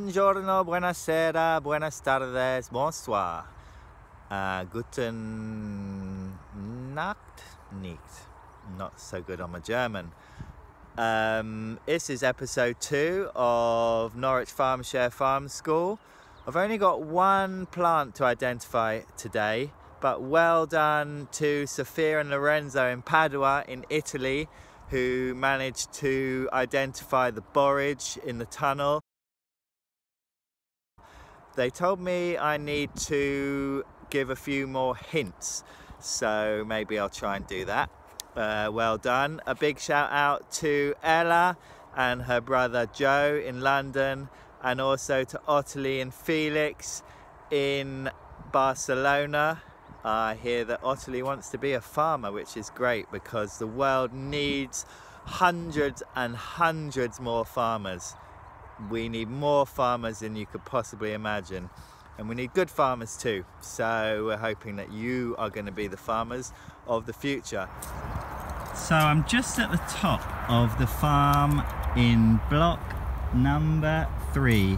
Buongiorno, buonasera, buenas tardes, bonsoir. Guten Nacht, nicht. Not so good on my German. This is episode 2 of Norwich FarmShare FarmSchool. I've only got one plant to identify today, but well done to Sophia and Lorenzo in Padua in Italy, who managed to identify the borage in the tunnel. They told me I need to give a few more hints, so maybe I'll try and do that. Well done. A big shout out to Ella and her brother Joe in London, and also to Ottilie and Felix in Barcelona. I hear that Ottilie wants to be a farmer, which is great because the world needs hundreds and hundreds more farmers. We need more farmers than you could possibly imagine, and we need good farmers too. So we're hoping that you are going to be the farmers of the future. So I'm just at the top of the farm in block number 3,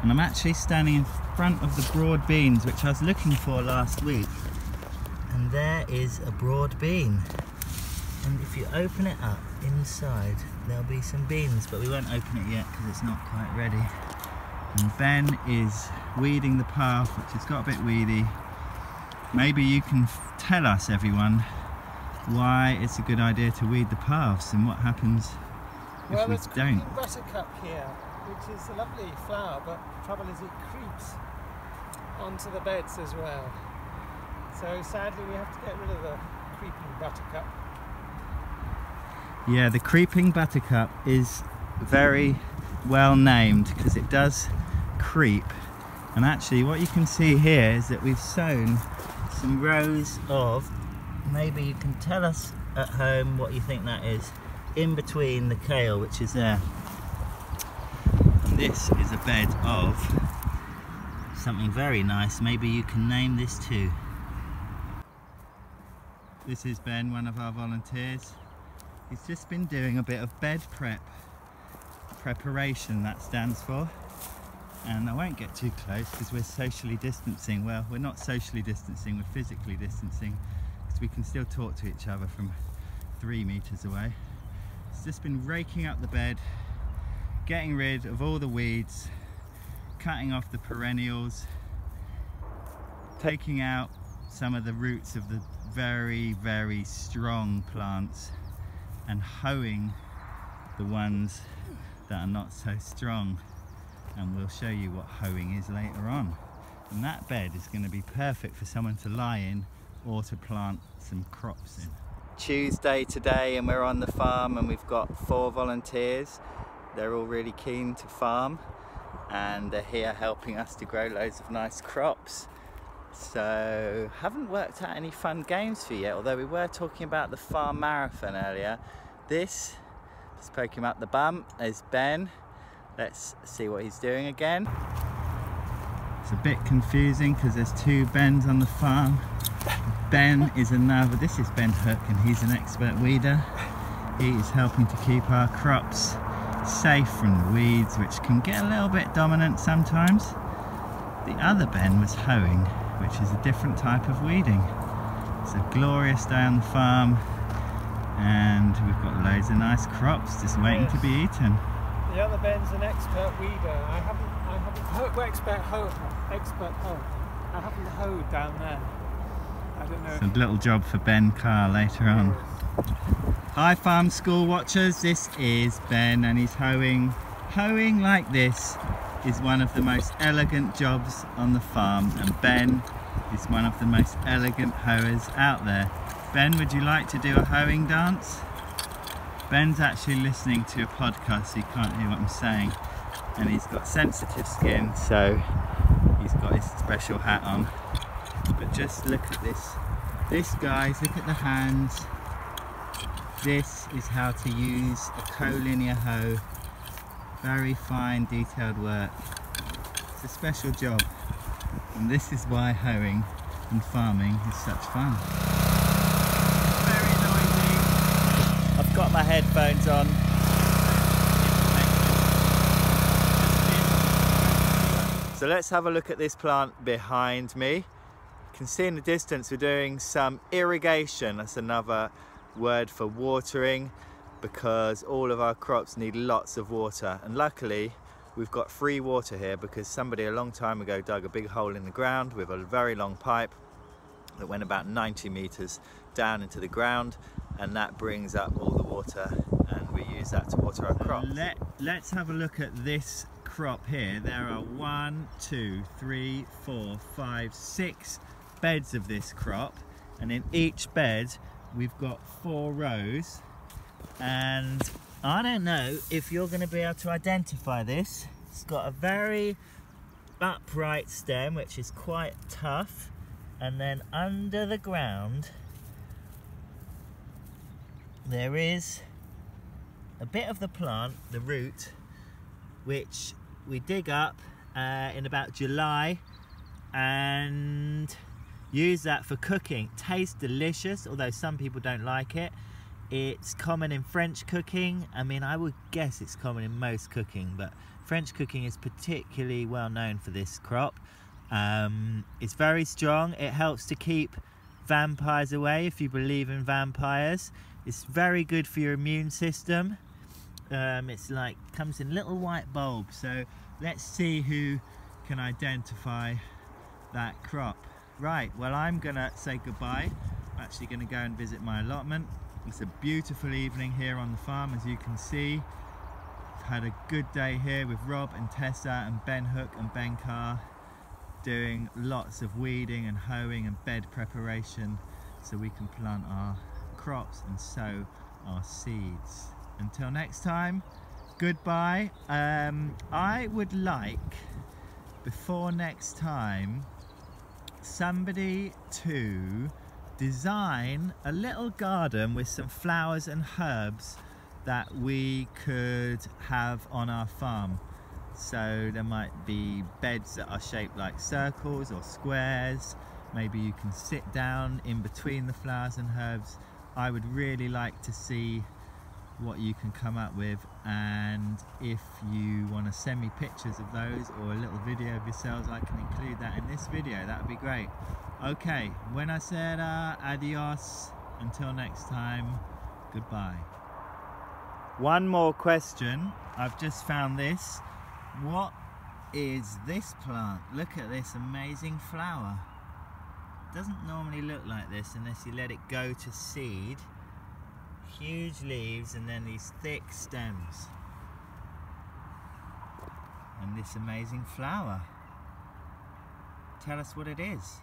and I'm actually standing in front of the broad beans which I was looking for last week. And there is a broad bean, and if you open it up inside there'll be some beans, but we won't open it yet because it's not quite ready. And Ben is weeding the path, which has got a bit weedy. Maybe you can tell us, everyone, why it's a good idea to weed the paths and what happens if we don't. There's creeping buttercup here, which is a lovely flower, but the trouble is it creeps onto the beds as well. So sadly we have to get rid of the creeping buttercup. Yeah, the creeping buttercup is very well named because it does creep. And actually what you can see here is that we've sown some rows of, maybe you can tell us at home what you think that is, in between the kale which is there. And this is a bed of something very nice. Maybe you can name this too. This is Ben, one of our volunteers. He's just been doing a bit of bed preparation, that stands for. And I won't get too close because we're socially distancing. Well, we're not socially distancing, we're physically distancing, because we can still talk to each other from 3 meters away. He's just been raking up the bed, getting rid of all the weeds, cutting off the perennials, taking out some of the roots of the very, very strong plants, and hoeing the ones that are not so strong. And we'll show you what hoeing is later on. And that bed is going to be perfect for someone to lie in or to plant some crops in. Tuesday today, and we're on the farm, and we've got 4 volunteers. They're all really keen to farm, and they're here helping us to grow loads of nice crops. So haven't worked out any fun games for you yet, although we were talking about the farm marathon earlier. This, just poke him up the bum, is Ben. Let's see what he's doing again. It's a bit confusing because there's 2 Bens on the farm. Ben is another, this is Ben Hook, and he's an expert weeder. He is helping to keep our crops safe from the weeds, which can get a little bit dominant sometimes. The other Ben was hoeing, which is a different type of weeding. It's a glorious day on the farm, and we've got loads of nice crops just waiting to be eaten. The other Ben's an expert weeder. I haven't expert hoe. I haven't hoed down there. I don't know. It's a little job for Ben Carr later on. Hi Farm School watchers, this is Ben, and he's hoeing. Hoeing like this is one of the most elegant jobs on the farm, and Ben is one of the most elegant hoers out there. Ben, would you like to do a hoeing dance? Ben's actually listening to a podcast, so he can't hear what I'm saying, and he's got sensitive skin, so he's got his special hat on. But just look at this. This, guys, look at the hands. This is how to use a collinear hoe. Very fine, detailed work. It's a special job, and this is why hoeing and farming is such fun. Very noisy. I've got my headphones on. So let's have a look at this plant behind me. You can see in the distance we're doing some irrigation. That's another word for watering, because all of our crops need lots of water, and luckily we've got free water here because somebody a long time ago dug a big hole in the ground with a very long pipe that went about 90 meters down into the ground, and that brings up all the water and we use that to water our crops. Let's have a look at this crop here. There are 1, 2, 3, 4, 5, 6 beds of this crop, and in each bed we've got 4 rows, and I don't know if you're going to be able to identify this. It's got a very upright stem which is quite tough, and then under the ground there is a bit of the plant, the root, which we dig up in about July and use that for cooking. Tastes delicious, although some people don't like it. It's common in French cooking. I mean, I would guess it's common in most cooking, but French cooking is particularly well known for this crop. It's very strong. It helps to keep vampires away, if you believe in vampires. It's very good for your immune system. It's like, comes in little white bulbs. So let's see who can identify that crop. Right, well, I'm gonna say goodbye. I'm actually gonna go and visit my allotment. It's a beautiful evening here on the farm, as you can see. I've had a good day here with Rob and Tessa and Ben Hook and Ben Carr, doing lots of weeding and hoeing and bed preparation so we can plant our crops and sow our seeds. Until next time, goodbye. I would like, before next time, somebody to design a little garden with some flowers and herbs that we could have on our farm. So there might be beds that are shaped like circles or squares. Maybe you can sit down in between the flowers and herbs. I would really like to see what you can come up with, and if you want to send me pictures of those or a little video of yourselves, I can include that in this video. That would be great. Okay, buena sera, adios, until next time, goodbye. One more question. I've just found this. What is this plant? Look at this amazing flower. It doesn't normally look like this unless you let it go to seed. Huge leaves and then these thick stems. And this amazing flower. Tell us what it is.